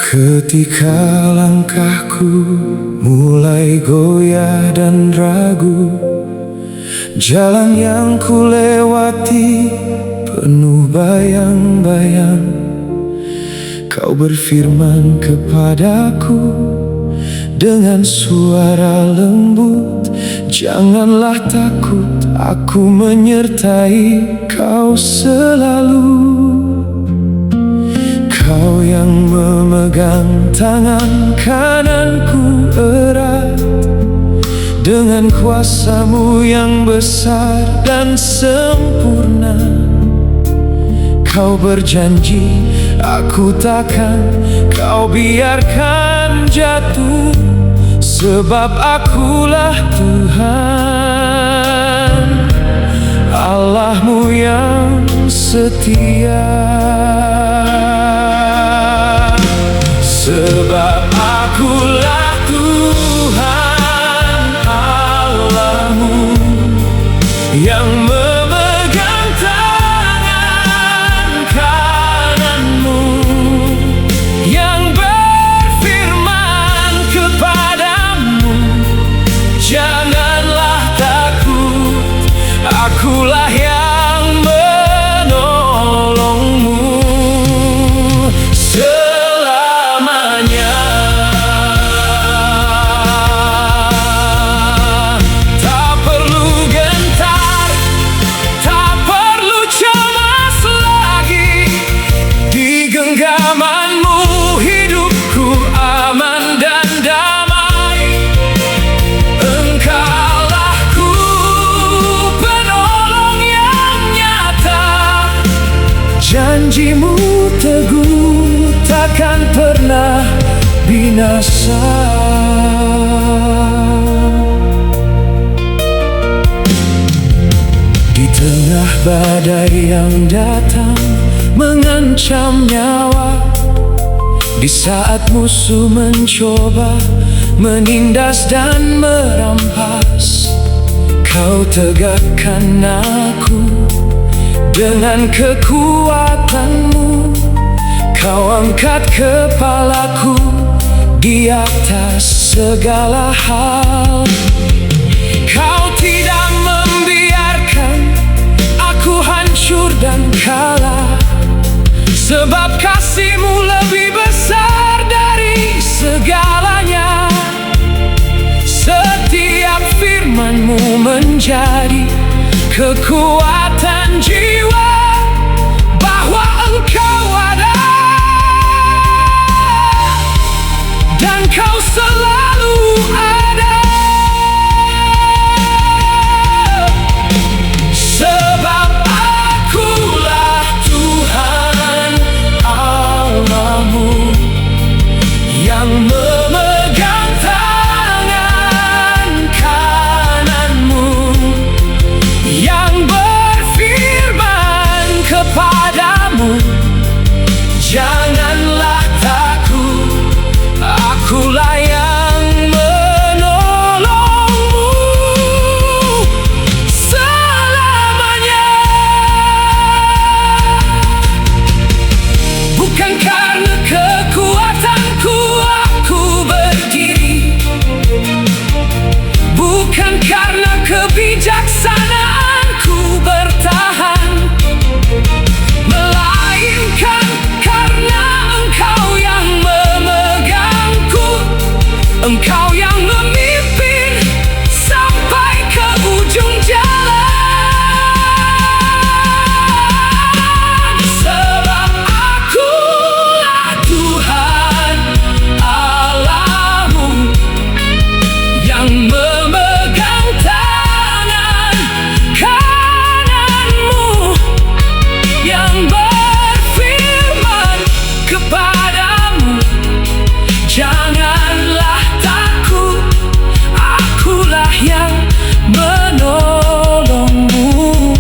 Ketika langkahku mulai goyah dan ragu, jalan yang ku lewati penuh bayang-bayang. Kau berfirman kepadaku dengan suara lembut, janganlah takut, aku menyertai kau selalu. Kau yang memegang tangan kananku erat, dengan kuasamu yang besar dan sempurna. Kau berjanji, aku takkan kau biarkan jatuh, sebab akulah Tuhan, Allahmu yang setia. Sebab akulah Tuhan Allahmu yang memegang tangan kananmu, yang berfirman kepadamu, janganlah takut, akulah yang menolongmu selamanya. Tak perlu gentar, tak perlu cemas lagi, di genggamanmu hidupku aman dan damai. Engkaulah ku penolong yang nyata, janjimu teguh takkan pernah binasa. Di tengah badai yang datang mengancam nyawa, di saat musuh mencoba menindas dan merampas, kau tegakkan aku dengan kekuatanmu. Kau angkat kepalaku di atas segala hal. Kau tidak membiarkan aku hancur dan kalah, sebab kasih-Mu lebih besar dari segalanya. Setiap firman-Mu menjadi kekuatan jiwa, bahwa Engkau ada dan Kau selalu ada. Sebab akulah Tuhan Allahmu yang memegang tangan kananmu, yang berfirman kepadamu, janganlah takut, akulah yang menolongmu selamanya. Bukan karena kekuatanku aku berdiri, bukan karena kebijaksanaanku bertahan, melainkan karena Engkau yang memegangku, Engkau yang memimpin sampai ke ujung jalan. Sebab akulah Tuhan Allahmu yang memegang tangan kananmu, yang berfirman kepadamu, janganlah takut, akulah yang menolongmu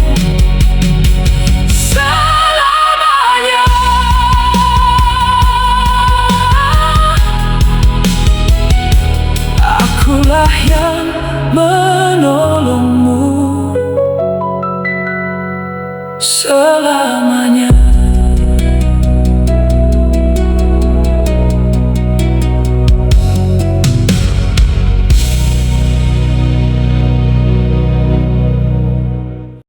selamanya. Akulah yang menolongmu selamanya.